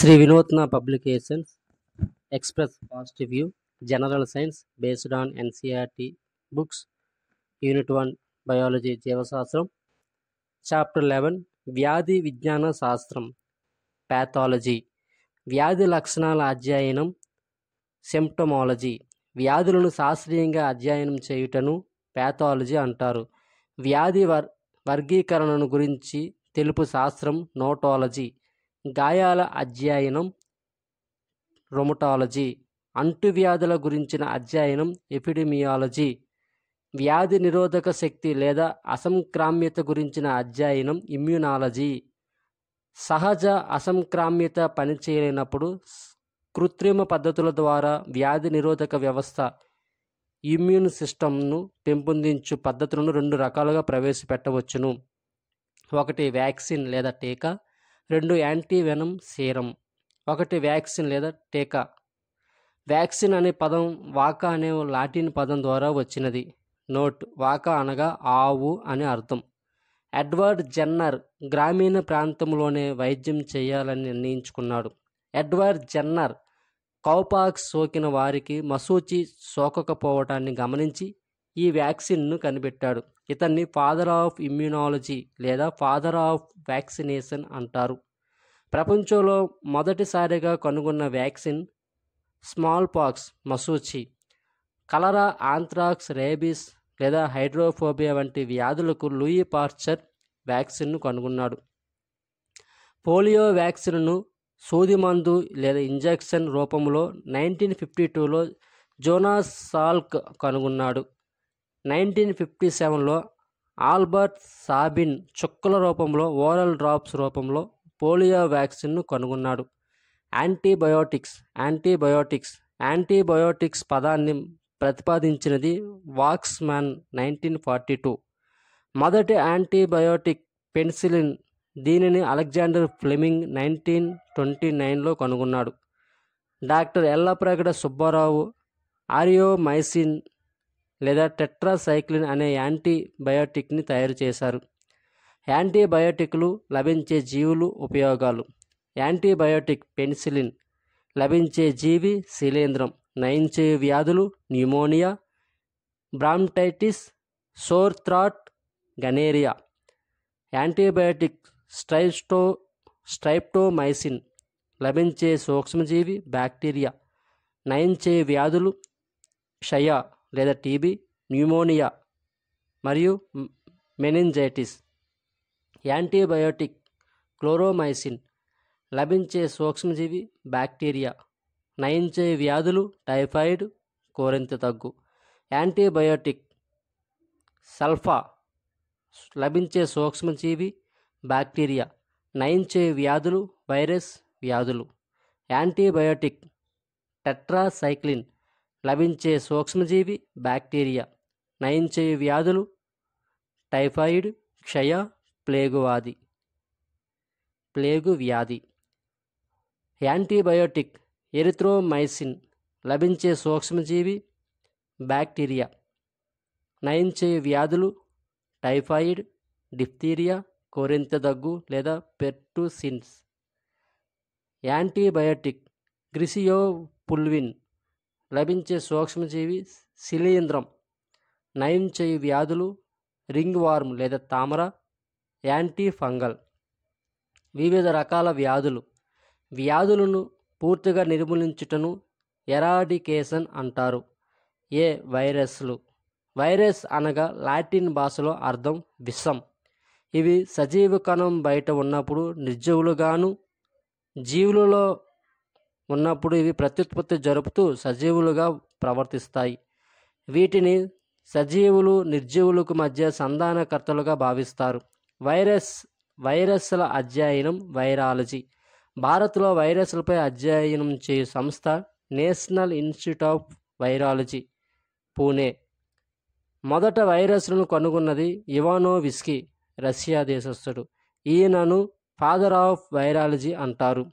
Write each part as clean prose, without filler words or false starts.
Sri Vinodna Publications express positive view, General Science based on NCERT books, Unit 1 Biology Jivasastram, Chapter 11 వ్యాధి విజ్ఞాన శాస్త్రం Pathology, వ్యాధి లక్షణాల అధ్యయనం సిమ్టమాలజీ, వ్యాధులను శాస్త్రీయంగా అధ్యయనం చేయుటను ప్యాథాలజీ అంటారు. వ్యాధి వర్గీకరణను గురించి తెలుపు శాస్త్రం నోటాలజీ, గాయాల అధ్యయనం రొమటాలజీ, అంటువ్యాధుల గురించిన అధ్యయనం ఎపిడెమియాలజీ, వ్యాధి నిరోధక శక్తి లేదా అసంక్రామ్యత గురించిన అధ్యయనం ఇమ్యూనాలజీ, సహజ అసంక్రామ్యత పనిచేయలేనప్పుడు కృత్రిమ పద్ధతుల ద్వారా వ్యాధి నిరోధక వ్యవస్థ ఇమ్యూన్ సిస్టమ్ను పెంపొందించు పద్ధతులను రెండు రకాలుగా ప్రవేశపెట్టవచ్చును. ఒకటి వ్యాక్సిన్ లేదా టీకా, రెండు యాంటీవెనమ్ సీరం. ఒకటి వ్యాక్సిన్ లేదా టీకా. వ్యాక్సిన్ అనే పదం వాకా అనే లాటిన్ పదం ద్వారా వచ్చినది. నోట్: వాకా అనగా ఆవు అని అర్థం. ఎడ్వర్డ్ జెన్నర్ గ్రామీణ ప్రాంతంలోనే వైద్యం చేయాలని నిర్ణయించుకున్నాడు. ఎడ్వర్డ్ జెన్నర్ కౌపాక్స్ సోకిన వారికి మశూచి సోకకపోవటాన్ని గమనించి ఈ వ్యాక్సిన్ను కనిపెట్టాడు. ఇతన్ని ఫాదర్ ఆఫ్ ఇమ్యూనాలజీ లేదా ఫాదర్ ఆఫ్ వ్యాక్సినేషన్ అంటారు. ప్రపంచంలో మొదటిసారిగా కనుగొన్న వ్యాక్సిన్ స్మాల్ పాక్స్, మశూచి, కలరా, ఆంథ్రాక్స్, రేబీస్ లేదా హైడ్రోఫోబియా వంటి వ్యాధులకు లూయి పాస్చర్ వ్యాక్సిన్ను కనుగొన్నాడు. పోలియో వ్యాక్సిన్ను సూది మందు లేదా ఇంజెక్షన్ రూపంలో 1952లో జోనాస్ సాల్క్ కనుగొన్నాడు. 1957లో ఆల్బర్ట్ సాబిన్ చుక్కల రూపంలో ఓరల్ డ్రాప్స్ రూపంలో పోలియో వ్యాక్సిన్ను కనుగొన్నాడు. యాంటీబయోటిక్స్ పదాన్ని ప్రతిపాదించినది వాక్స్మాన్ 1942. మొదటి యాంటీబయోటిక్ పెన్సిలిన్, దీనిని అలెగ్జాండర్ ఫ్లెమింగ్ 1929లో కనుగొన్నాడు. డాక్టర్ ఎల్లప్రగడ సుబ్బారావు ఆరియోమైసిన్ లేదా టెట్రాసైక్లిన్ అనే యాంటీబయోటిక్ని తయారు చేశారు. యాంటీబయోటిక్లు లభించే జీవులు ఉపయోగాలు: యాంటీబయోటిక్ పెన్సిలిన్ లభించే జీవి శిలీంధ్రం, నయించే వ్యాధులు pneumonia, bronchitis, sore throat, gonorrhoea. Antibiotic streptomycin లభించే సూక్ష్మజీవి బ్యాక్టీరియా, నయించే వ్యాధులు క్షయ లేదా టీబీ, న్యూమోనియా మరియు మెనింజైటిస్. యాంటీబయోటిక్ క్లోరోమైసిన్ లభించే సూక్ష్మజీవి బ్యాక్టీరియా, నయించే వ్యాధులు టైఫాయిడ్, కోరింత దగ్గు. యాంటీబయోటిక్ సల్ఫా లభించే సూక్ష్మజీవి బ్యాక్టీరియా, నయించే వ్యాధులు వైరస్ వ్యాధులు. యాంటీబయోటిక్ టెట్రాసైక్లిన్ లభించే సూక్ష్మజీవి బ్యాక్టీరియా, నయించే వ్యాధులు టైఫాయిడ్, క్షయ, ప్లేగు వ్యాధి. యాంటీబయోటిక్ ఎరిథ్రోమైసిన్ లభించే సూక్ష్మజీవి బ్యాక్టీరియా, నయించే వ్యాధులు టైఫాయిడ్, డిఫ్తీరియా, కోరింత దగ్గు లేదా పెర్టుసిన్స్. యాంటీబయోటిక్ గ్రిసియోపుల్విన్ లభించే సూక్ష్మజీవి శిలీంధ్రం, నయించే వ్యాధులు రింగ్ వార్మ్ లేదా తామర. యాంటీఫంగల్. వివిధ రకాల వ్యాధులను పూర్తిగా నిర్మూలించుటను ఎరాడికేషన్ అంటారు. వైరస్లు. వైరస్ అనగా లాటిన్ భాషలో అర్థం విషం. ఇవి సజీవ కణం బయట ఉన్నప్పుడు నిర్జీవులుగాను, జీవులలో ఉన్నప్పుడు ఇవి ప్రత్యుత్పత్తి జరుపుతూ సజీవులుగా ప్రవర్తిస్తాయి. వీటిని సజీవులు నిర్జీవులకు మధ్య సంధానకర్తలుగా భావిస్తారు. వైరస్ల అధ్యయనం వైరాలజీ. భారత్లో వైరస్లపై అధ్యయనం చేయు సంస్థ national institute of virology, Pune. మొదట వైరస్లను కనుగొన్నది ఇవానోవిస్కీ, రష్యా దేశస్థుడు. ఈయనను ఫాదర్ ఆఫ్ వైరాలజీ అంటారు.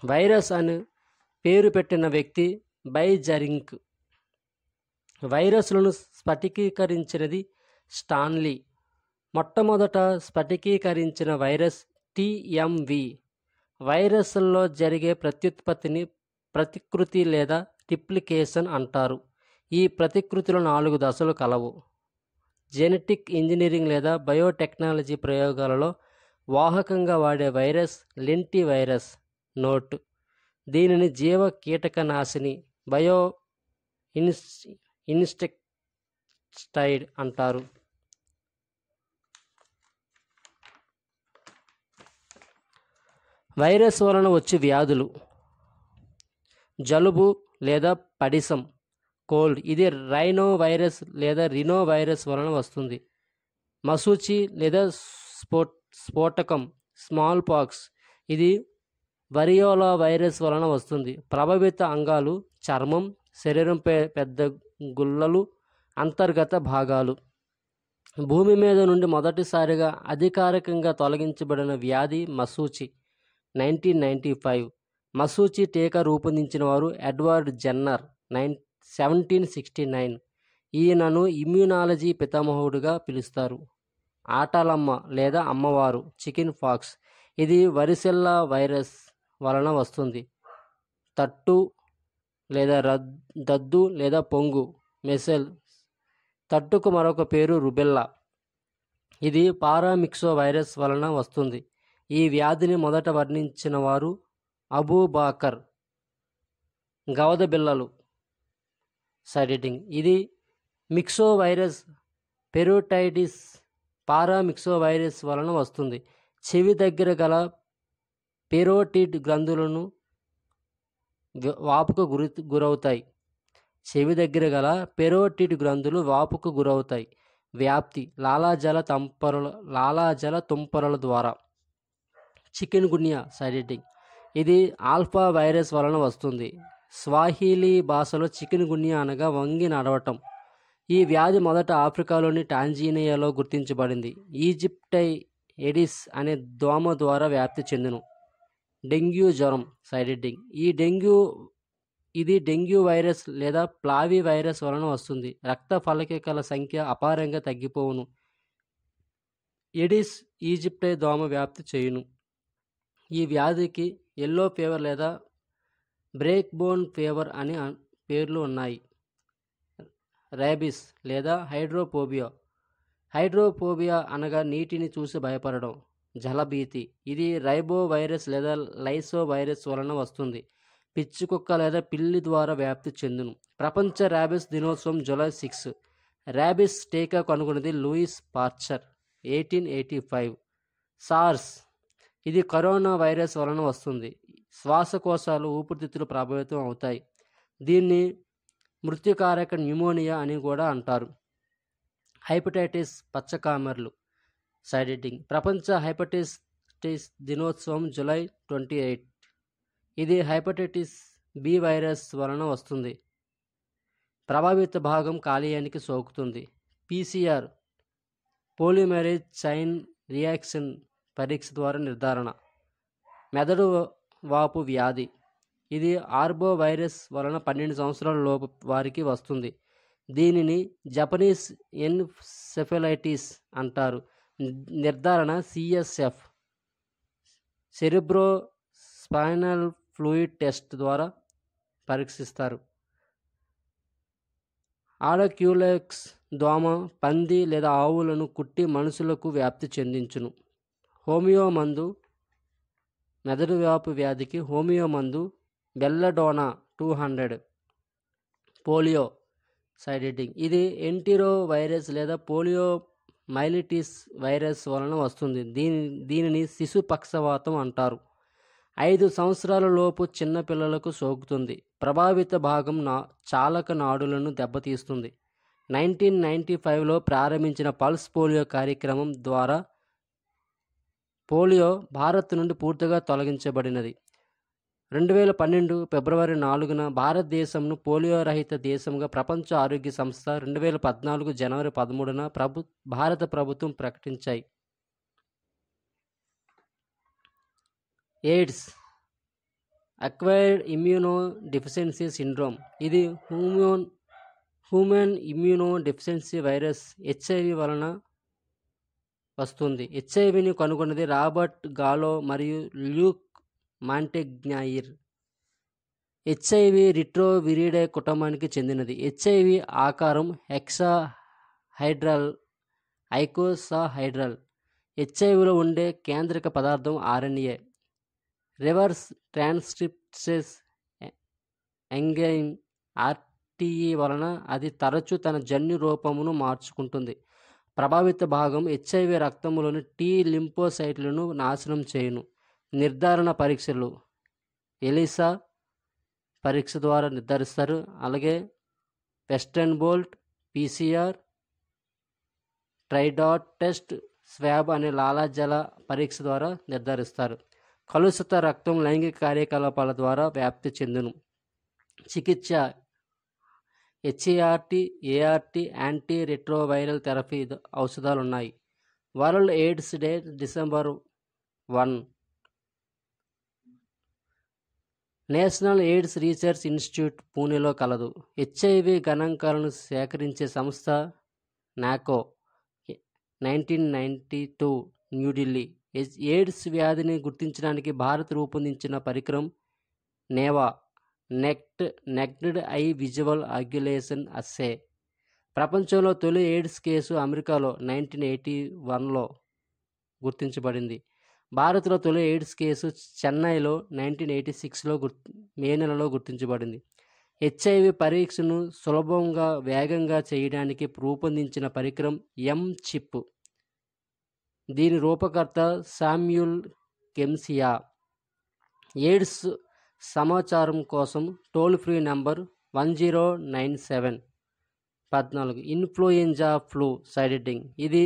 వైరస్ అని పేరు పెట్టిన వ్యక్తి బైజరింగ్. వైరస్లను స్ఫటికీకరించినది స్టాన్లీ. మొట్టమొదట స్ఫటికీకరించిన వైరస్ TMV వైరస్లలో జరిగే ప్రత్యుత్పత్తిని ప్రతికృతి లేదా రిప్లికేషన్ అంటారు. ఈ ప్రతికృతిలో 4 దశలు కలవు. జెనెటిక్ ఇంజనీరింగ్ లేదా బయోటెక్నాలజీ ప్రయోగాలలో వాహకంగా వాడే వైరస్ లెంటి వైరస్ నోట్. దీనిని జీవ కీటకనాశిని బయో ఇన్సెక్టిసైడ్ అంటారు. వైరస్ వలన వచ్చే వ్యాధులు: జలుబు లేదా పడిసం, కోల్డ్. ఇది రైనో వైరస్ లేదా రినో వైరస్ వలన వస్తుంది. మసూచి లేదా స్ఫోటకం, స్మాల్ పాక్స్. ఇది వరియోలా వైరస్ వలన వస్తుంది. ప్రభావిత అంగాలు: చర్మం, శరీరంపై పెద్ద గుల్లలు, అంతర్గత భాగాలు. భూమి మీద నుండి మొదటిసారిగా అధికారికంగా తొలగించబడిన వ్యాధి మసూచి, 1995. మసూచి టీకా రూపొందించిన వారు ఎడ్వర్డ్ జెన్నర్, 1769. ఈయనను ఇమ్యూనాలజీ పితామహుడుగా పిలుస్తారు. ఆటలమ్మ లేదా అమ్మవారు, చికెన్ పాక్స్. ఇది వరిసెల్లా వైరస్ వలన వస్తుంది. తట్టు లేదా దద్దు లేదా పొంగు, మెసెల్. తట్టుకు మరొక పేరు రుబెల్లా. ఇది పారామిక్సో వైరస్ వలన వస్తుంది. ఈ వ్యాధిని మొదట వర్ణించిన వారు అబూబాకర్. గవద బిళ్ళలు, సైడిటింగ్. ఇది మిక్సో వైరస్ పెరోటైటిస్ పారామిక్సో వైరస్ వలన వస్తుంది. చెవి దగ్గర గల పెరోటిడ్ గ్రంథులను వాపుకు గురవుతాయి. చెవి దగ్గర గల పెరోటిడ్ గ్రంథులు వాపుకు గురవుతాయి. వ్యాప్తి: లాలాజల తుంపరల ద్వారా. చికెన్ గున్యా, సైడిటింగ్. ఇది ఆల్ఫా వైరస్ వలన వస్తుంది. స్వాహిలీ భాషలో చికెన్ గున్యా అనగా వంగి నడవటం. ఈ వ్యాధి మొదట ఆఫ్రికాలోని టాంజానియాలో గుర్తించబడింది. ఈజిప్టై ఎడిస్ అనే దోమ ద్వారా వ్యాప్తి చెందును. డెంగ్యూ జ్వరం, సైడిటింగ్. ఇది డెంగ్యూ వైరస్ లేదా ప్లావి వైరస్ వలన వస్తుంది. రక్త ఫలకికల సంఖ్య అపారంగా తగ్గిపోవును. ఎడిస్ ఈజిప్టై దోమ వ్యాప్తి చేయును. ఈ వ్యాధికి ఎల్లో ఫీవర్ లేదా బ్రేక్ బోన్ ఫీవర్ అని పేర్లు ఉన్నాయి. రేబిస్ లేదా హైడ్రోఫోబియా అనగా నీటిని చూసి భయపడడం. జలభీతి: ఇది రైబో వైరస్ లేదా లైసో వైరస్ వలన వస్తుంది. పిచ్చికుక్క లేదా పిల్లి ద్వారా వ్యాప్తి చెందును. ప్రపంచ ర్యాబిస్ దినోత్సవం జూలై 6. ర్యాబిస్ టీకా కనుగొన్నది లూయిస్ పాస్చర్, 1885. సార్స్: ఇది కరోనా వైరస్ వలన వస్తుంది. శ్వాసకోశాలు, ఊపిరితిత్తులు ప్రభావితం అవుతాయి. దీన్ని మృత్యుకారక న్యూమోనియా అని కూడా అంటారు. హెపటైటిస్ పచ్చకామెర్లు, సైడిటింగ్. ప్రపంచ హెపటైటిస్ దినోత్సవం జూలై 28. ఇది హెపటైటిస్ బి వైరస్ వలన వస్తుంది. ప్రభావిత భాగం కాలేయానికి సోకుతుంది. పీసీఆర్ పోలిమెరేజ్ చైన్ రియాక్షన్ పరీక్ష ద్వారా నిర్ధారణ. మెదడు వాపు వ్యాధి: ఇది ఆర్బో వైరస్ వలన 12 సంవత్సరాల లోపు వారికి వస్తుంది. దీనిని జపనీస్ ఎన్సెఫలైటిస్ అంటారు. నిర్ధారణ CSF cerebro spinal fluid test ద్వారా పరీక్షిస్తారు. ఆడక్యూలెక్స్ దోమ పంది లేదా ఆవులను కుట్టి మనుషులకు వ్యాప్తి చెందించును. హోమియో మందు: మెదడు వ్యాపు వ్యాధికి హోమియో మందు బెల్లడోనా 200. పోలియో, సైడిటింగ్. ఇది ఎంటిరో వైరస్ లేదా పోలియో మైలిటిస్ వైరస్ వలన వస్తుంది. దీనిని శిశు పక్షవాతం అంటారు. 5 సంవత్సరాల లోపు చిన్నపిల్లలకు సోకుతుంది. ప్రభావిత భాగం చాలక నాడులను దెబ్బతీస్తుంది. 1995లో ప్రారంభించిన పల్స్ పోలియో కార్యక్రమం ద్వారా పోలియో భారత్ నుండి పూర్తిగా తొలగించబడినది. 2012 ఫిబ్రవరి 4న భారతదేశంను పోలియో రహిత దేశంగా ప్రపంచ ఆరోగ్య సంస్థ 2014 జనవరి 13న భారత ప్రభుత్వం ప్రకటించాయి. AIDS acquired immunodeficiency syndrome. ఇది human immunodeficiency virus HIV వలన వస్తుంది. హెచ్ఐవిని కనుగొన్నది రాబర్ట్ గాలో మరియు ల్యూక్ మాంటెగ్నాయిర్. హెచ్ఐవి రిట్రోవిరిడే కుటుంబానికి చెందినది. హెచ్ఐవి ఆకారం హెక్సాహైడ్రల్ ఐకోసాహైడ్రల్. హెచ్ఐవిలో ఉండే కేంద్రక పదార్థం RNA. Reverse transcriptase enzyme RTE వలన అది తరచూ తన జన్యు రూపమును మార్చుకుంటుంది. ప్రభావిత భాగం హెచ్ఐవి రక్తంలోని టీ లింఫోసైట్లను నాశనం చేయును. నిర్ధారణ పరీక్షలు ఎలిసా పరీక్ష ద్వారా నిర్ధారిస్తారు. అలాగే western blot, PCR, Tridot test, swab అనే లాలాజల పరీక్ష ద్వారా నిర్ధారిస్తారు. కలుషిత రక్తం లైంగిక కార్యకలాపాల ద్వారా వ్యాప్తి చెందును. చికిత్స హెచ్ఏఆర్టీ, ఏఆర్టీ, యాంటీ రెట్రోవైరల్ థెరపీ ఔషధాలు ఉన్నాయి. World AIDS day December 1. National AIDS research institute పూణేలో కలదు. హెచ్ఐవి గణాంకాలను సేకరించే సంస్థ నాకో. 1992 న్యూఢిల్లీ. ఎయిడ్స్ వ్యాధిని గుర్తించడానికి భారత్ రూపొందించిన పరికరం నేవా, నెక్డ్ ఐ విజువల్ ఆగ్యులేషన్ అస్సే. ప్రపంచంలో తొలి ఎయిడ్స్ కేసు అమెరికాలో 1981లో గుర్తించబడింది. భారత్లో తొలి ఎయిడ్స్ కేసు చెన్నైలో 1986లో మే నెలలో గుర్తించబడింది. హెచ్ఐవి పరీక్షను సులభంగా వేగంగా చేయడానికి రూపొందించిన పరికరం ఎం-చిప్. దీని రూపకర్త శామ్యూల్ కెమ్సియా. ఎయిడ్స్ సమాచారం కోసం toll free number 1097. 14. Influenza flu సైడెటింగ్. ఇది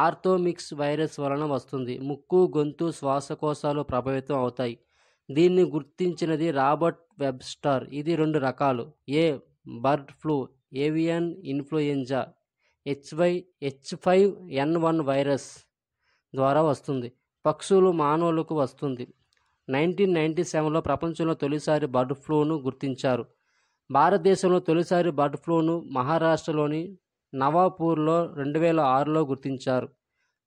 ఆర్థోమిక్స్ వైరస్ వలన వస్తుంది. ముక్కు, గొంతు, శ్వాసకోశాలు ప్రభావితం అవుతాయి. దీన్ని గుర్తించినది రాబర్ట్ వెబ్స్టర్. ఇది 2 రకాలు. ఏ bird flu, avian influenza. H5N1 virus ద్వారా వస్తుంది. పక్షులు, మానవులకు వస్తుంది. 1997లో ప్రపంచంలో తొలిసారి బర్డ్ ఫ్లూను గుర్తించారు. భారతదేశంలో తొలిసారి బర్డ్ ఫ్లూను మహారాష్ట్రలోని నవాపూర్లో 2006లో గుర్తించారు.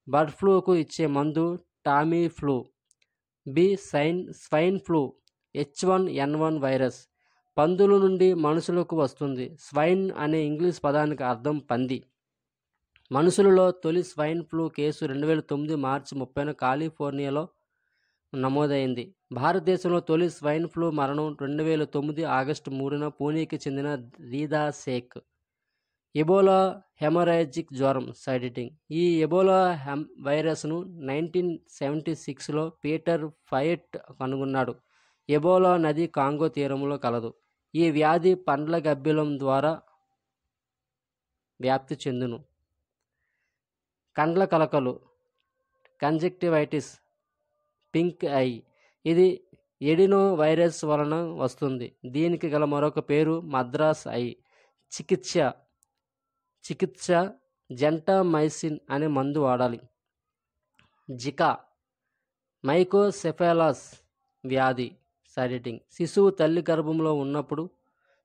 బర్డ్ ఫ్లూకు ఇచ్చే మందు Tamiflu. B swine flu. H1N1 virus పందుల నుండి మనుషులకు వస్తుంది. స్వైన్ అనే ఇంగ్లీష్ పదానికి అర్థం పంది. మనుషులలో తొలి స్వైన్ ఫ్లూ కేసు 2009 మార్చి 30న కాలిఫోర్నియాలో నమోదైంది. భారతదేశంలో తొలి స్వైన్ ఫ్లూ మరణం 2009 ఆగస్టు 3న పూణేకి చెందిన రీదా షేక్. ఎబోలా హెమరాజిక్ జ్వరం సైడెటింగ్. ఈ ఎబోలా వైరస్ను 1976లో పీటర్ ఫయెట్ కనుగొన్నాడు. ఎబోలా నది కాంగో తీరంలో కలదు. ఈ వ్యాధి పండ్ల గబ్బిలం ద్వారా వ్యాప్తి చెందును. కండ్ల కలకలు కంజక్టివైటిస్, పింక్ ఐ. ఇది ఎడినో వైరస్ వలన వస్తుంది. దీనికి గల మరొక పేరు మద్రాస్ ఐ. చికిత్స జెంటామైసిన్ అనే మందు వాడాలి. జికా మైకోసెఫాలస్ వ్యాధి సైడెటింగ్. శిశువు తల్లి గర్భంలో ఉన్నప్పుడు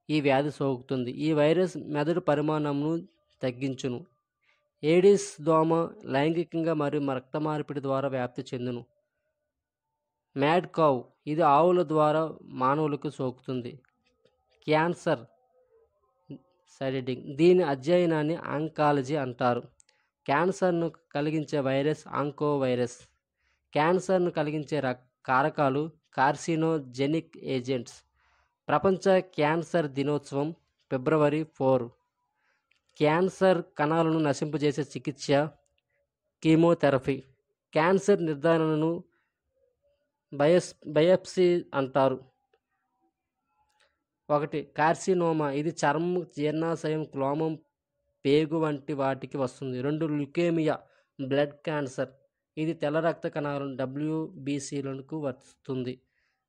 ఈ వ్యాధి సోకుతుంది. ఈ వైరస్ మెదడు పరిమాణంను తగ్గించును. ఏడిస్ దోమ లైంగికంగా మరియు రక్త మార్పిడి ద్వారా వ్యాప్తి చెందును. Mad cow. ఇది ఆవుల ద్వారా మానవులకు సోకుతుంది. క్యాన్సర్ సైడెటింగ్. దీని అధ్యయనాన్ని ఆంకాలజీ అంటారు. క్యాన్సర్ను కలిగించే వైరస్ ఆంకోవైరస్. క్యాన్సర్ను కలిగించే కారకాలు కార్సినోజెనిక్ ఏజెంట్స్. ప్రపంచ క్యాన్సర్ దినోత్సవం ఫిబ్రవరి 4. క్యాన్సర్ కణాలను నశింపజేసే చికిత్స కీమోథెరపీ. క్యాన్సర్ నిర్ధారణను బయాప్సీ అంటారు. 1. కార్సినోమా. ఇది చర్మం, జీర్ణాశయం, క్లోమం, పేగు వంటి వాటికి వస్తుంది. 2. Leukaemia blood cancer. ఇది తెల్ల రక్త కణాలను WBCలకు వస్తుంది.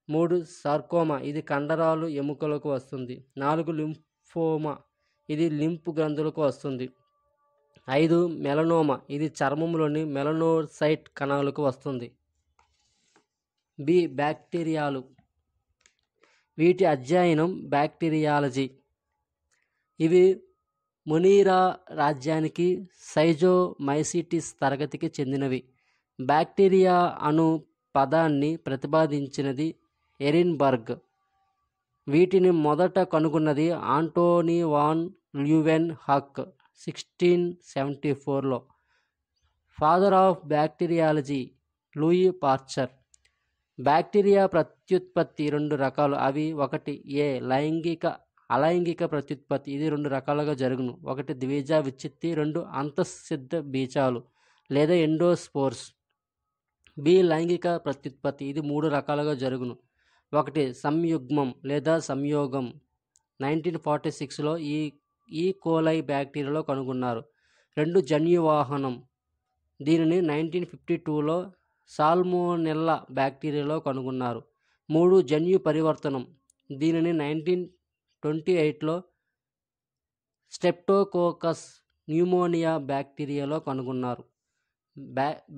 3. సార్కోమా. ఇది కండరాలు, ఎముకలకు వస్తుంది. 4. లింఫోమా. ఇది లింఫ్ గ్రంథులకు వస్తుంది. 5. మెలనోమా. ఇది చర్మంలోని మెలనోసైట్ కణాలకు వస్తుంది. బి. బ్యాక్టీరియాలు. వీటి అధ్యయనం బ్యాక్టీరియాలజీ. ఇవి మొనీరా రాజ్యానికి సైజోమైసిటిస్ తరగతికి చెందినవి. బ్యాక్టీరియా అను పదాన్ని ప్రతిపాదించినది ఎరిన్బర్గ్. వీటిని మొదట కనుగొన్నది ఆంటోనీ వాన్ ల్యూవెన్ హక్ 1674లో. Father of bacteriology Louis Pasteur. Bacteria ప్రత్యుత్పత్తి రెండు రకాలు. అవి: ఒకటి అలైంగిక ప్రత్యుత్పత్తి, ఇది రెండు రకాలుగా జరుగును. ఒకటి ద్విజ విచ్ఛిత్తి, రెండు అంతఃసిద్ధ బీజాలు లేదా ఎండోస్పోర్స్. బి లైంగిక ప్రత్యుత్పత్తి, ఇది మూడు రకాలుగా జరుగును. ఒకటి సంయుగ్మం లేదా సంయోగం. 1946లో ఈ కోలై బ్యాక్టీరియాలో కనుగొన్నారు. రెండు జన్యువాహనం, దీనిని 1952లో సాల్మోనెల్లా బ్యాక్టీరియాలో కనుగొన్నారు. మూడు జన్యు పరివర్తనం, దీనిని 1928లో స్ట్రెప్టోకోకస్ న్యూమోనియా బ్యాక్టీరియాలో కనుగొన్నారు.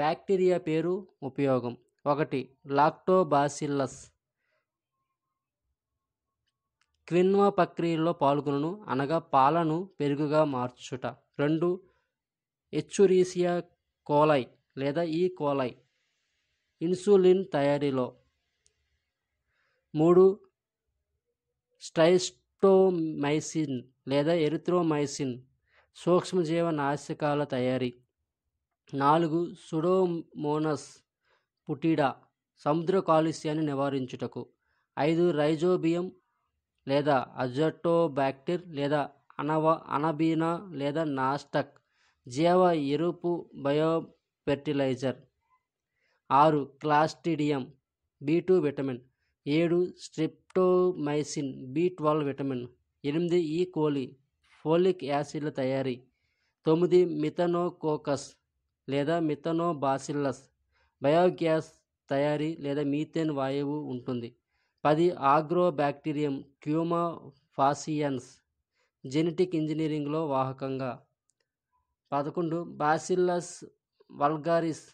బ్యాక్టీరియా పేరు, ఉపయోగం: ఒకటి లాక్టోబాసిల్లస్, క్విన్వా ప్రక్రియలో పాల్గొనును, అనగా పాలను పెరుగుగా మార్చుట. రెండు ఎచ్చురీసియా కోలై లేదా ఈ కోలై, ఇన్సులిన్ తయారీలో. మూడు స్ట్రైప్టోమైసిన్ లేదా ఎరిథ్రోమైసిన్, సూక్ష్మజీవ నాశకాల తయారీ. నాలుగు సుడోమోనస్ పుటిడా, సముద్ర కాలుష్యాన్ని నివారించుటకు. ఐదు రైజోబియం లేదా అజటోబాక్టర్ లేదా అనబీనా లేదా నాస్టక్, జీవ ఎరుపు బయోఫెర్టిలైజర్. ఆరు క్లాస్ట్రిడియం, B2 విటమిన్. ఏడు స్ట్రిప్టోమైసిన్, B12 విటమిన్. 8 ఈ కోలి, ఫోలిక్ యాసిడ్ల తయారీ. 9 మిథనోకోకస్ లేదా మిథనోబాసిల్లస్, బయోగ్యాస్ తయారీ లేదా మీథేన్ వాయువు ఉంటుంది. 10 ఆగ్రోబ్యాక్టీరియం క్యూమా ఫాసియన్స్, జెనెటిక్ ఇంజనీరింగ్లో వాహకంగా. 11 బాసిల్లస్ వల్గారిస్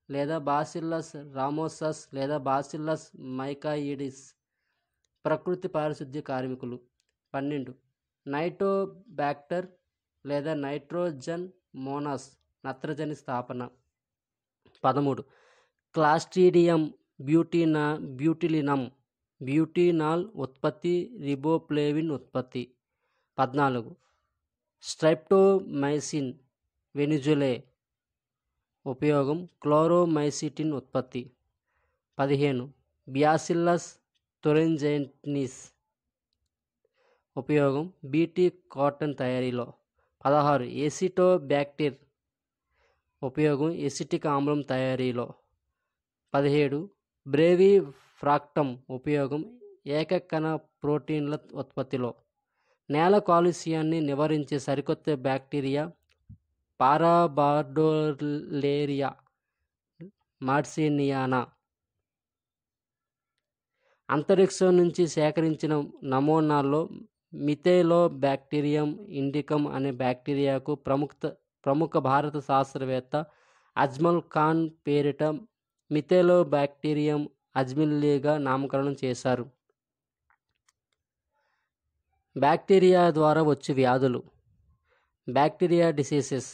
లేదా బాసిల్లస్ రామోసస్ లేదా బాసిల్లస్ మైకాయిడిస్, ప్రకృతి పారిశుద్ధ్య కార్మికులు. 12 నైటోబాక్టర్ లేదా నైట్రోజన్ మోనాస్, నత్రజని స్థాపన. 13 క్లాస్ట్రీడియం బ్యూటిలినం, బ్యూటినాల్ ఉత్పత్తి, రిబోఫ్లేవిన్ ఉత్పత్తి. 14 స్ట్రైప్టోమైసిన్ వెనిజులే, ఉపయోగం క్లోరోమైసిటిన్ ఉత్పత్తి. 15 బ్యాసిల్లస్ తురింజెంటిస్, ఉపయోగం బీటీ కాటన్ తయారీలో. 16 ఎసిటోబ్యాక్టర్, ఉపయోగం ఎసిటిక్ ఆమ్లం తయారీలో. 17 బ్రేవిఫ్రాక్టమ్, ఉపయోగం ఏకకణ ప్రోటీన్ల ఉత్పత్తిలో. నేల కాలుష్యాన్ని నివారించే సరికొత్త బ్యాక్టీరియా పారాబార్డోలేరియా మార్సినియానా. అంతరిక్షం నుంచి సేకరించిన నమూనాల్లో మిథైలోబ్యాక్టీరియం ఇండికం అనే బ్యాక్టీరియాకు ప్రముఖ భారత శాస్త్రవేత్త అజ్మల్ ఖాన్ పేరిట మిథైలోబ్యాక్టీరియం అజ్మిల్లీగా నామకరణం చేశారు. బ్యాక్టీరియా ద్వారా వచ్చే వ్యాధులు. Bacteria diseases.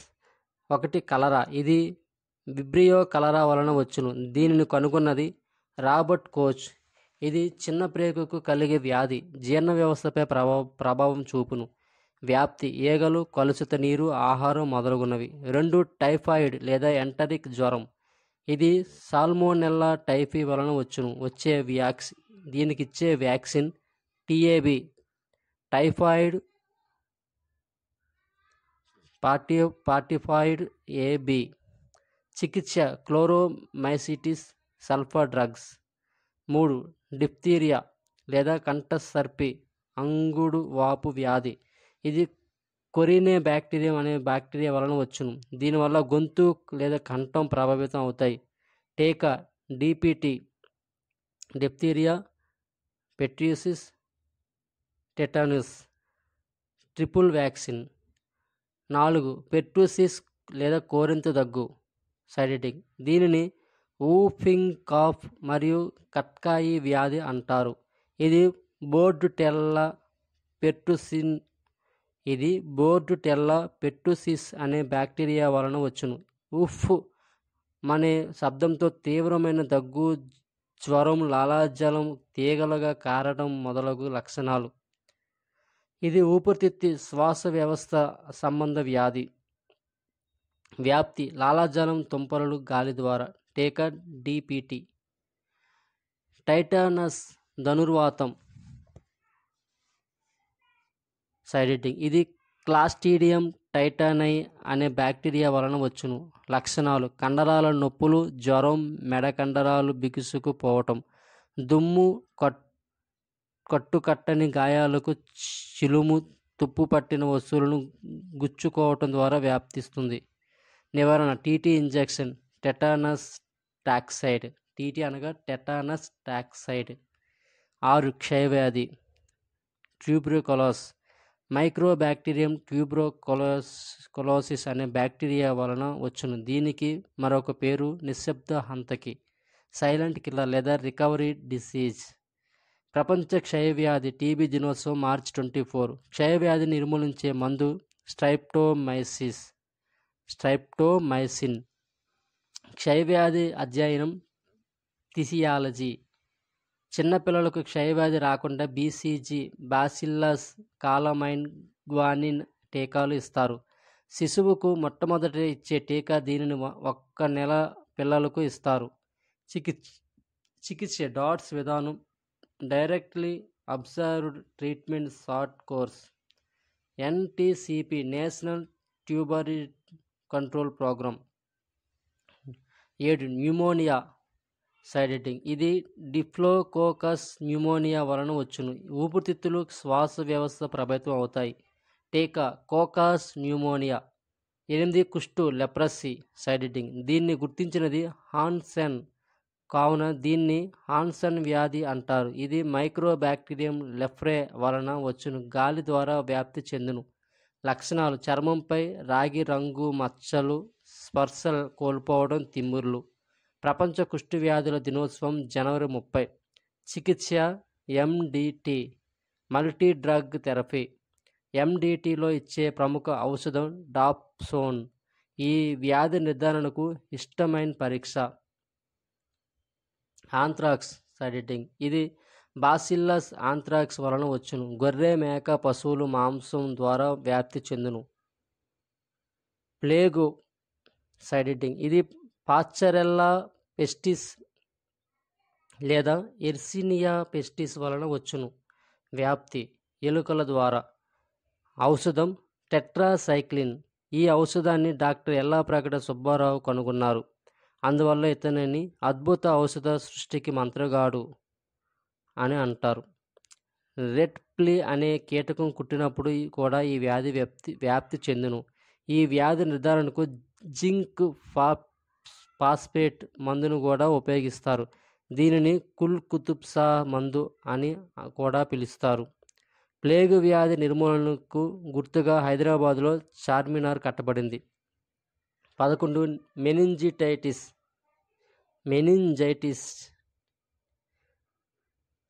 1 కలరా, ఇది విబ్రియో కలరా వలన వచ్చును. దీనిని కనుగొన్నది రాబర్ట్ కోచ్. ఇది చిన్న ప్రేగుకు కలిగే వ్యాధి, జీర్ణ వ్యవస్థపై ప్రభావం చూపును. వ్యాప్తి: ఈగలు, కలుషిత నీరు, ఆహారం మొదలగునవి. 2 టైఫాయిడ్ లేదా ఎంటరిక్ జ్వరం, ఇది సాల్మోనెల్లా టైఫీ వలన వచ్చును. దీనికిచ్చే వ్యాక్సిన్ టీఏబి, టైఫాయిడ్ పార్టిఫాయిడ్ ఏబి. చికిత్స క్లోరోమైసిటిస్, సల్ఫర్ డ్రగ్స్. 3 డిప్తీరియా లేదా కంఠసర్పి, అంగుడు వాపు వ్యాధి, ఇది కొరినే బ్యాక్టీరియం అనే బ్యాక్టీరియా వలన వచ్చును. దీనివల్ల గొంతు లేదా కంఠం ప్రభావితం అవుతాయి. టీకా DPT, diphtheria, పెట్యూసిస్, tetanus. Triple vaccine. 4 పెర్టూసిస్ లేదా కోరింత దగ్గు, సైడ్ ఎఫెక్ట్, దీనిని ఊఫింగ్ కాఫ్ మరియు కట్కాయి వ్యాధి అంటారు. ఇది బోర్డుటెల్లా పెర్టుసిస్ అనే బ్యాక్టీరియా వలన వచ్చును. ఉఫ్ అనే శబ్దంతో తీవ్రమైన దగ్గు, జ్వరం, లాలాజలం, తీగలుగా కారడం మొదలగు లక్షణాలు. ఇది ఊపిరితిత్తు శ్వాస వ్యవస్థ సంబంధ వ్యాధి. వ్యాప్తి: లాలాజలం, తుంపరలు, గాలి ద్వారా. టీకా DPT. టైటానస్, ధనుర్వాతం. సైడ్ ఎఫెక్ట్: ఇది క్లాస్ట్రీడియం టైటానై అనే బ్యాక్టీరియా వలన వచ్చును. లక్షణాలు: కండరాల నొప్పులు, జ్వరం, మెడ కండరాలు బిగుసుకుపోవటం, దుమ్ము, కట్టుకట్టని గాయాలకు చిలుము, తుప్పు పట్టిన వస్తువులను గుచ్చుకోవటం ద్వారా వ్యాప్తిస్తుంది. నివారణ: TT injection, tetanus toxoid. TT అనగా టెటానస్ టాక్సైడ్. 6. క్షయవ్యాధి. ట్యూబెర్కులోస్. మైక్రోబ్యాక్టీరియం ట్యూబెర్కులోసిస్ అనే బ్యాక్టీరియా వలన వచ్చును. దీనికి మరొక పేరు నిశ్శబ్ద హంతకి, సైలెంట్ కిల్లర్ లేదా రికవరీ డిసీజ్. ప్రపంచ క్షయవ్యాధి టీబీ దినోత్సవం మార్చి 24. క్షయవ్యాధి నిర్మూలించే మందు స్ట్రైప్టోమైసిన్. క్షయవ్యాధి అధ్యయనం ఫిజియాలజీ. చిన్నపిల్లలకు క్షయవ్యాధి రాకుండా BCG బాసిల్లస్ కాలమైన్గ్వానిన్ టీకాలు ఇస్తారు. శిశువుకు మొట్టమొదట ఇచ్చే టీకా దీనిని 1 నెల పిల్లలకు ఇస్తారు. చికిత్స డాట్స్ విధానం, directly observed treatment, short course. NTCP national tuber control programme. 7. Pneumonia. Side effect: ఇది డిప్లోకోకస్ న్యూమోనియా వలన వచ్చును. ఊపిరితిత్తులు, శ్వాస వ్యవస్థ ప్రభావితం అవుతాయి. టీకా కోకాస్ న్యూమోనియా. 8. కుష్టు, లెప్రసీ. సైడ్ ఎఫెక్ట్: దీన్ని గుర్తించినది హాన్సెన్, కావున దీన్ని హాన్సెన్ వ్యాధి అంటారు. ఇది మైక్రోబ్యాక్టీరియం లెప్రే వలన వచ్చును. గాలి ద్వారా వ్యాప్తి చెందును. లక్షణాలు: చర్మంపై రాగి రంగు మచ్చలు, స్పర్శ కోల్పోవడం, తిమ్మిర్లు. ప్రపంచ కుష్టు వ్యాధుల దినోత్సవం జనవరి 30. చికిత్స MDT మల్టీ డ్రగ్ థెరపీ. MDTలో ఇచ్చే ప్రముఖ ఔషధం డాప్సోన్. ఈ వ్యాధి నిర్ధారణకు హిస్టమైన్ పరీక్ష. ఆంథ్రాక్స్. సైడ్ ఎఫెక్ట్: ఇది బాసిల్లస్ ఆంథ్రాక్స్ వలన వచ్చును. గొర్రె, మేక, పశువులు మాంసం ద్వారా వ్యాప్తి చెందును. ప్లేగు. సైడ్ ఎఫెక్ట్: ఇది పాస్చరెల్లా పెస్టిస్ లేదా ఎర్సినియా పెస్టిస్ వలన వచ్చును. వ్యాప్తి: ఎలుకల ద్వారా. ఔషధం టెట్రాసైక్లిన్. ఈ ఔషధాన్ని డాక్టర్ యల్లాప్రగడ సుబ్బారావు కనుగొన్నారు. అందువల్ల ఇతనిని అద్భుత ఔషధ సృష్టికి మంత్రగాడు అని అంటారు. రెడ్ ఫ్లీ అనే కీటకం కుట్టినప్పుడు కూడా ఈ వ్యాధి వ్యాప్తి చెందును. ఈ వ్యాధి నిర్ధారణకు జింక్ ఫాస్ఫేట్ మందును కూడా ఉపయోగిస్తారు. దీనిని కుల్ కుతుబ్షా మందు అని కూడా పిలుస్తారు. ప్లేగు వ్యాధి నిర్మూలనకు గుర్తుగా హైదరాబాదులో చార్మినార్ కట్టబడింది. 11. మెనింజైటిస్.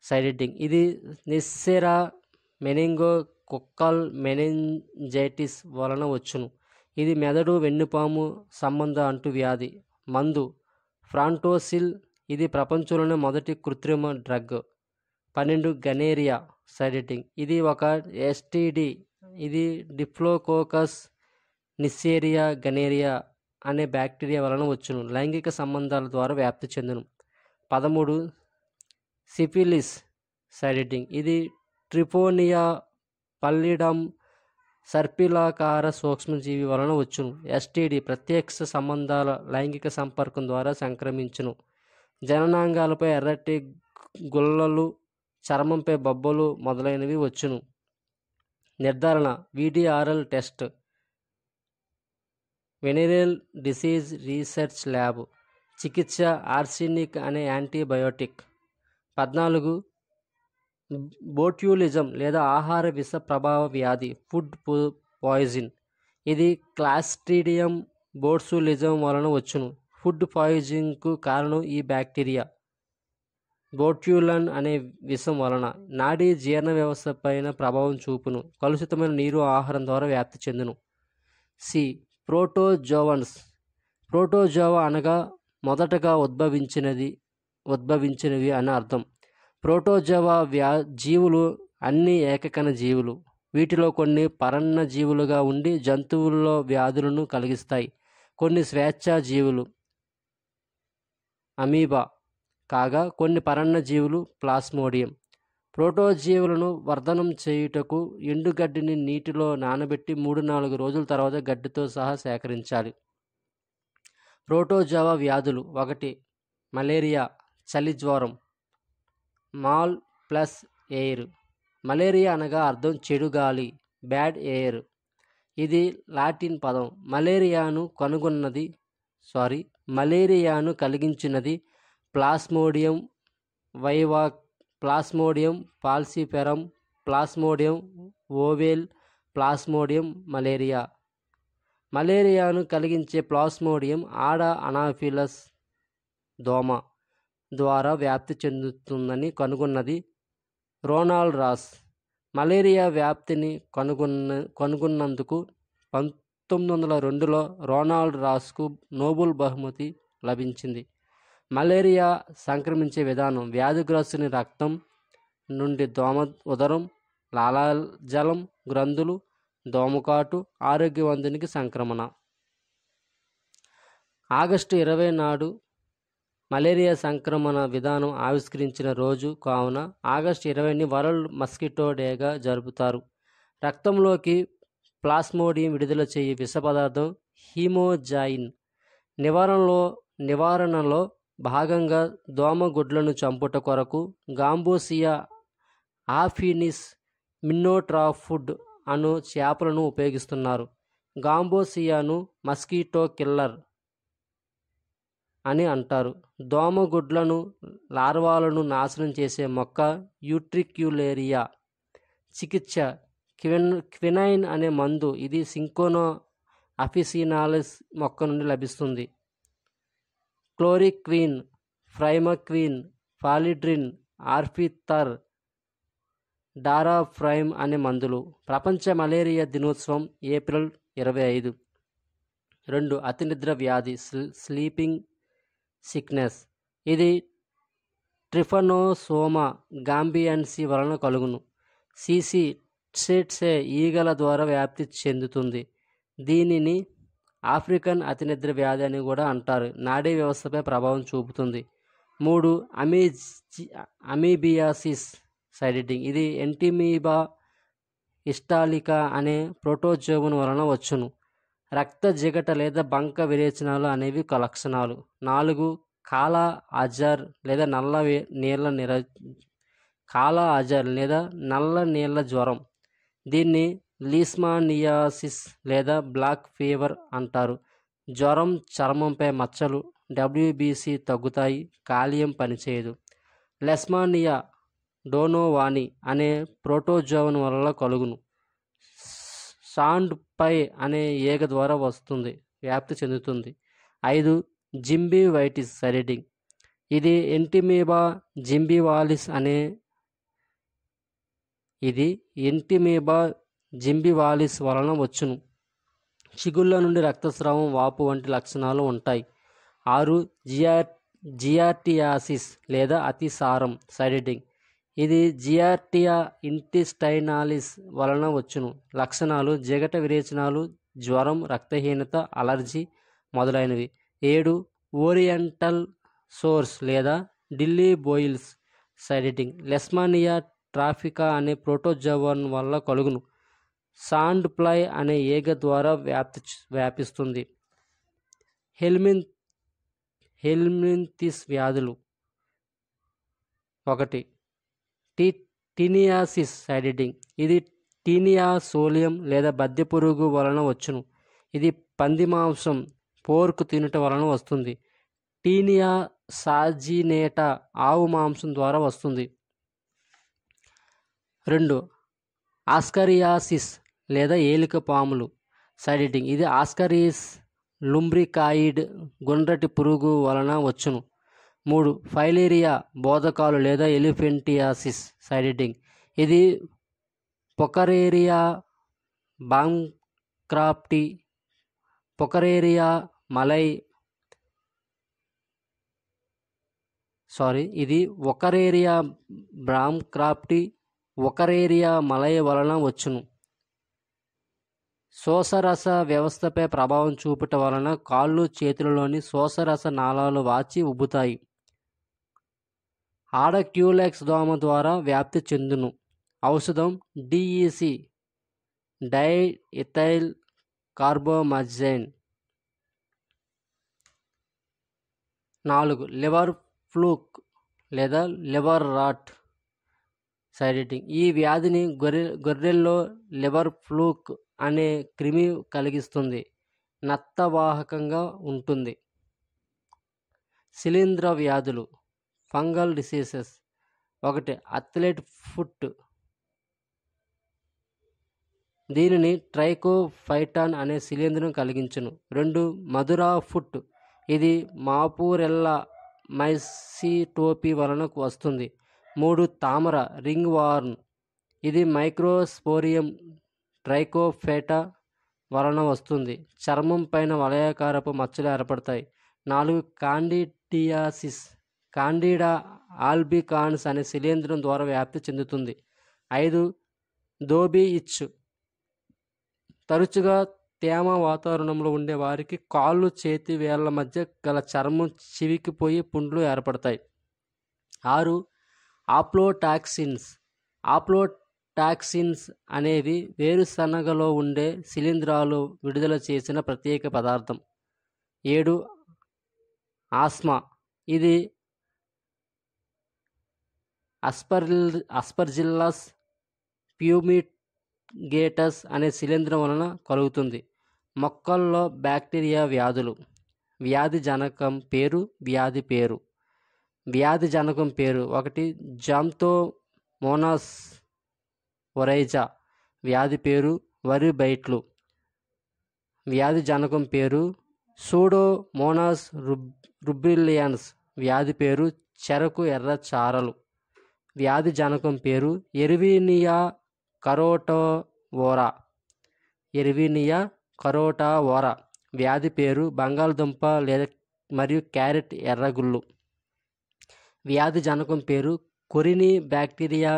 సైడ్ ఎఫెక్ట్: ఇది నెస్సెరా మెనింగోకొక్కల్ మెనింజైటిస్ వలన వచ్చును. ఇది మెదడు, వెన్నుపాము సంబంధ అంటువ్యాధి. మందు ఫ్రాంటోసిల్. ఇది ప్రపంచంలోనే మొదటి కృత్రిమ డ్రగ్. 12. గనేరియా. సైడ్ ఎఫెక్ట్: ఇది ఒక STD. ఇది డిప్లోకోకస్ నిస్సేరియా గనేరియా అనే బ్యాక్టీరియా వలన వచ్చును. లైంగిక సంబంధాల ద్వారా వ్యాప్తి చెందును. 13. సిఫిలిస్. సైడ్ ఎఫెక్ట్: ఇది ట్రిపోనియా పల్లిడమ్ సర్పిలాకార సూక్ష్మజీవి వలన వచ్చును. STD ప్రత్యక్ష సంబంధాల లైంగిక సంపర్కం ద్వారా సంక్రమించును. జననాంగాలపై ఎర్రటి గుల్లలు, చర్మంపై బొబ్బలు మొదలైనవి వచ్చును. నిర్ధారణ VDRL test, venereal disease research lab. చికిత్స ఆర్సినిక్ అనే యాంటీబయోటిక్. 14. బోట్యులిజం లేదా ఆహార విష ప్రభావ వ్యాధి, ఫుడ్ పాయిజన్. ఇది క్లాస్ట్రీడియం బోట్యులిజం వలన వచ్చును. ఫుడ్ పాయిజన్కు కారణం ఈ బ్యాక్టీరియా బోట్యులన్ అనే విషం వలన. నాడీ జీర్ణ వ్యవస్థ పైన ప్రభావం చూపును. కలుషితమైన నీరు, ఆహారం ద్వారా వ్యాప్తి చెందును. ప్రోటోజోవన్స్. ప్రోటోజోవా అనగా మొదటగా ఉద్భవించినది ఉద్భవించినవి అని అర్థం. ప్రోటోజోవా జీవులు అన్ని ఏకకణ జీవులు. వీటిలో కొన్ని పరాన్న జీవులుగా ఉండి జంతువుల్లో వ్యాధులను కలిగిస్తాయి. కొన్ని స్వేచ్ఛా జీవులు అమీబా కాగా కొన్ని పరాన్న జీవులు ప్లాస్మోడియం. ప్రోటోజీవులను వర్ధనం చేయుటకు ఎండుగడ్డిని నీటిలో నానబెట్టి 3-4 రోజుల తర్వాత గడ్డితో సహా సేకరించాలి. ప్రోటోజోవా వ్యాధులు: 1. మలేరియా, చలి జ్వరం. Mall plus air. మలేరియా అనగా అర్థం చెడు గాలి, బ్యాడ్ ఎయిర్. ఇది లాటిన్ పదం. మలేరియాను కలిగించినది plasmodium plasmodium falciparum, plasmodium ovale, plasmodium malaria. మలేరియాను కలిగించే ప్లాస్మోడియం ఆడ అనాఫిలస్ దోమ ద్వారా వ్యాప్తి చెందుతుందని కనుగొన్నది రోనాల్డ్ రాస్. మలేరియా వ్యాప్తిని కనుగొన్నందుకు 1902లో రోనాల్డ్ రాస్కు నోబెల్ బహుమతి లభించింది. మలేరియా సంక్రమించే విధానం: వ్యాధిగ్రస్తుని రక్తం నుండి దోమ ఉదరం, లాలాజలం, గ్రంథులు, దోమకాటు, ఆరోగ్యవంతునికి సంక్రమణ. ఆగస్టు 20 నాడు మలేరియా సంక్రమణ విధానం ఆవిష్కరించిన రోజు కావున ఆగస్టు 20ని వరల్డ్ మస్కిటో డేగా జరుపుతారు. రక్తంలోకి ప్లాస్మోడియం విడుదల చేయు విష పదార్థం హీమోజైన్. నివారణలో భాగంగా దోమ గుడ్లను చంపుట కొరకు గాంబోసియా ఆఫినిస్ మిన్నోట్రాఫుడ్ అను చేపలను ఉపయోగిస్తున్నారు. గాంబోసియాను మస్కిటో కిల్లర్ అని అంటారు. దోమ గుడ్లను, లార్వాలను నాశనం చేసే మొక్క యూట్రిక్యులేరియా. చికిత్స: క్వినైన్ అనే మందు. ఇది సింకోనా అఫిసినాలిస్ మొక్క నుండి లభిస్తుంది. క్లోరిక్విన్, ప్రైమక్విన్, ఫాలిడ్రిన్, ఆర్ఫిథర్, డారాప్రైమ్ అనే మందులు. ప్రపంచ మలేరియా దినోత్సవం ఏప్రిల్ 25. 2. అతి నిద్ర వ్యాధి, స్లీపింగ్ సిక్నెస్. ఇది ట్రిఫనోసోమా గాంబియన్సి వలన కలుగును. ట్సేట్సే ఈగల ద్వారా వ్యాప్తి చెందుతుంది. దీనిని ఆఫ్రికన్ అతినిద్ర వ్యాధి అని కూడా అంటారు. నాడీ వ్యవస్థపై ప్రభావం చూపుతుంది. 3. అమీబియాసిస్ సైడిటింగ్. ఇది ఎంటిమీబా హిస్టాలికా అనే ప్రోటోజోవన్ వలన వచ్చును. రక్త జిగట లేదా బంక విరేచనాలు అనేవి లక్షణాలు. 4. కాలా అజార్ లేదా నల్ల నీళ్ళ జ్వరం. దీన్ని లీష్మానియాసిస్ లేదా బ్లాక్ ఫీవర్ అంటారు. జ్వరం, చర్మంపై మచ్చలు, WBC తగ్గుతాయి, కాలియం పనిచేయదు. లెష్మానియా డోనోవాని అనే ప్రోటోజోవన్ వలన కలుగును. సాండ్ పై అనే ఈగ ద్వారా వ్యాప్తి చెందుతుంది. 5. జింబివైటిస్ సైడిటింగ్. ఇది ఎంటిమీబా జింబివాలిస్ వలన వచ్చును. చిగుళ్ళ నుండి రక్తస్రావం, వాపు వంటి లక్షణాలు ఉంటాయి. 6. జియార్టియాసిస్ లేదా అతిసారం సైడిటింగ్. ఇది జియార్టియా ఇంటెస్టైనాలిస్ వలన వచ్చును. లక్షణాలు: జిగట విరేచనాలు, జ్వరం, రక్తహీనత, అలర్జీ మొదలైనవి. 7. ఓరియంటల్ సోర్స్ లేదా ఢిల్లీ బోయిల్స్ సైడిటింగ్. లెష్మానియా ట్రాఫికా అనే ప్రోటోజోవన్ వల్ల కలుగును. సాండ్ ఫ్లై అనే ఈగ ద్వారా వ్యాపిస్తుంది. హెల్మింతిస్ వ్యాధులు. 1. టీనియాసిస్ సైడిటింగ్. ఇది టీనియా సోలియం లేదా బద్దె పురుగు వలన వచ్చును. ఇది పంది మాంసం, పోర్క్ తినుట వలన వస్తుంది. టీనియా సాజినేటా ఆవు మాంసం ద్వారా వస్తుంది. 2. ఆస్కరియాసిస్ లేదా ఏలిక పాములు సైడిటింగ్. ఇది ఆస్కరిస్ లుంబ్రికాయిడ్ గుండ్రటి పురుగు వలన వచ్చును. 3. ఫైలేరియా బోధకాలు లేదా ఎలిఫెంటియాసిస్ సైడిటింగ్. ఇది పొకరేరియా బాంక్రాప్టి, పొకరేరియా మలై ఇది ఒకరేరియా బ్రామ్క్రాఫ్టి ఒకరేరియా మలయ వలన వచ్చును. శోషరస వ్యవస్థపై ప్రభావం చూపుట వలన కాళ్ళు చేతులలోని శోషరస నాళాలు వాచి ఉబ్బుతాయి. ఆడ క్యూలెక్స్ దోమ ద్వారా వ్యాప్తి చెందును. ఔషధం DEC డైఇథైల్ కార్బోమజైన్. 4. లివర్ ఫ్లూక్ లేదా లివర్ రాట్ సైడ్ ఎఫెక్ట్. ఈ వ్యాధిని గొర్రెల్లో లివర్ ఫ్లూక్ అనే క్రిమి కలిగిస్తుంది. నత్తవాహకంగా ఉంటుంది. శిలీంధ్ర వ్యాధులు ఫంగల్ డిసీజెస్. 1. Athlete foot. దీనిని ట్రైకోఫైటాన్ అనే శిలీంధ్రం కలిగించును. 2. మధురా ఫుట్. ఇది మాపురెల్లా మైసిటోపీ వలన వస్తుంది. 3. తామర రింగ్ వార్మ్. ఇది మైక్రోస్పోరియం ట్రైకోఫైటా వలన వస్తుంది. చర్మం పైన వలయాకారపు మచ్చలు ఏర్పడతాయి. 4. కాండిడియాసిస్. కాండిడా ఆల్బికాన్స్ అనే శిలీంధ్రం ద్వారా వ్యాప్తి చెందుతుంది. 5. దోబీ ఇచ్. తరచుగా తేమ వాతావరణంలో ఉండే వారికి కాళ్ళు చేతి వేళ్ల మధ్య గల చర్మం చివికిపోయి పుండ్లు ఏర్పడతాయి. 6. ఆప్లోటాక్సిన్స్. ఆప్లోటాక్సిన్స్ అనేవి వేరుశనగలో ఉండే శిలీంధ్రాలు విడుదల చేసిన ప్రత్యేక పదార్థం. 7. ఆస్మా. ఇది అస్పర్జిల్లస్ ఫ్యూమిగేటస్ అనే శిలీంధ్రం వలన కలుగుతుంది. మొక్కల్లో బ్యాక్టీరియా వ్యాధులు. వ్యాధి జనకం పేరు, వ్యాధి పేరు. వ్యాధి జనకం పేరు. 1. జాంతోమోనాస్ ఒరైజా. వ్యాధి పేరు వరి బైట్లు. వ్యాధి జనకం పేరు సూడోమోనాస్ రుబ్రిలియన్స్. వ్యాధి పేరు చెరకు ఎర్ర చారలు. వ్యాధి జనకం పేరు ఎర్వీనియా కరోటావోరా. ఎర్వీనియా కరోటావోరా. వ్యాధి పేరు బంగాళదుంప లేదా మరియు క్యారెట్ ఎర్రగుళ్ళు. వ్యాధి జనకం పేరు కొరిని బ్యాక్టీరియా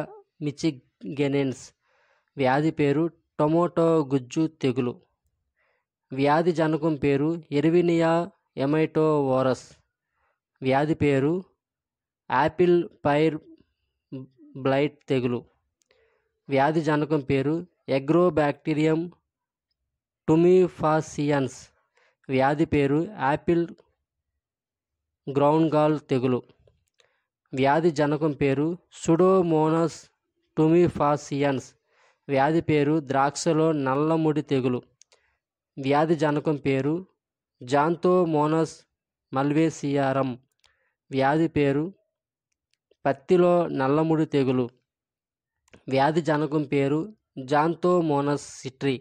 మిచిగెనెన్స్. వ్యాధి పేరు టొమాటో గుజ్జు తెగులు. వ్యాధి జనకం పేరు ఎర్వీనియా ఎమైటోవోరస్. వ్యాధి పేరు యాపిల్ పైర్ బ్లైట్ తెగులు. వ్యాధి జనకం పేరు ఎగ్రోబ్యాక్టీరియం టుమిఫాసియన్స్. వ్యాధి పేరు యాపిల్ గ్రౌండ్ గాల్ తెగులు. వ్యాధి జనకం పేరు సుడోమోనాస్ టుమిఫాసియన్స్. వ్యాధి పేరు ద్రాక్షలో నల్లముడి తెగులు. వ్యాధి జనకం పేరు జాంతోమోనాస్ మల్వేసియారం. వ్యాధి పేరు పత్తిలో నల్లముడి తెగులు. వ్యాధి జనకం పేరు జాంతోమోనాస్ సిట్రి.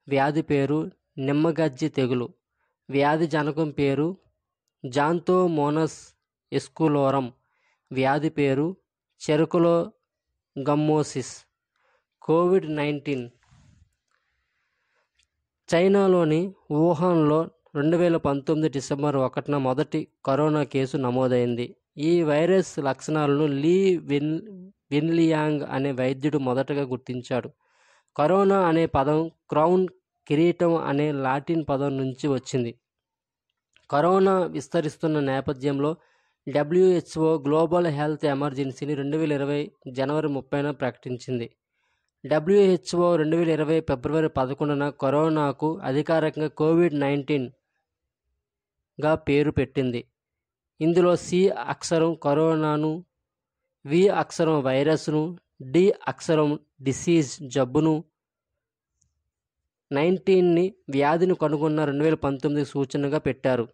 వ్యాధి పేరు నిమ్మగజ్జి తెగులు. వ్యాధి జనకం పేరు జాంతోమోనాస్ ఎస్కులోరం. వ్యాధి పేరు చెరుకులో గమ్మోసిస్. కోవిడ్-19. చైనాలోని వుహాన్లో 2019 డిసెంబర్ 1న మొదటి కరోనా కేసు నమోదైంది. ఈ వైరస్ లక్షణాలను లీ విన్లియాంగ్ అనే వైద్యుడు మొదటగా గుర్తించాడు. కరోనా అనే పదం క్రౌన్ కిరీటం అనే లాటిన్ పదం నుంచి వచ్చింది. కరోనా విస్తరిస్తున్న నేపథ్యంలో WHO గ్లోబల్ హెల్త్ ఎమర్జెన్సీని 2020 జనవరి 30న ప్రకటించింది. WHO 2020 ఫిబ్రవరి 11న కరోనాకు అధికారికంగా కోవిడ్-19గా పేరు పెట్టింది. ఇందులో C అక్షరం కరోనాను, V అక్షరం వైరస్ను, D అక్షరం డిసీజ్ జబ్బును, 19ని వ్యాధిని కనుగొన్న 2019 సూచనగా పెట్టారు.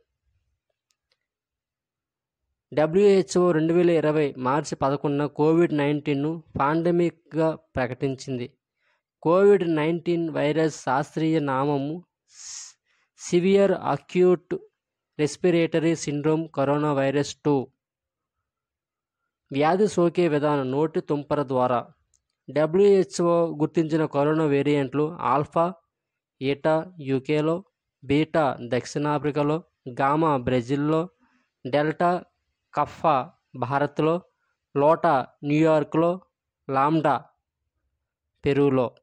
WHO 2020 మార్చి 11న కోవిడ్-19ను పాండమిక్గా ప్రకటించింది. కోవిడ్-19 వైరస్ శాస్త్రీయ నామము severe acute respiratory syndrome corona virus 2. వ్యాధి సోకే విధానం నోటి తుంపర ద్వారా. WHO గుర్తించిన కరోనా వేరియంట్లు ఆల్ఫా, ఈటా యూకేలో, బీటా దక్షిణాఫ్రికాలో, గామా బ్రెజిల్లో, డెల్టా కఫా భారత్లో, లోటా న్యూయార్క్లో, లాంబ్డా పెరూలో.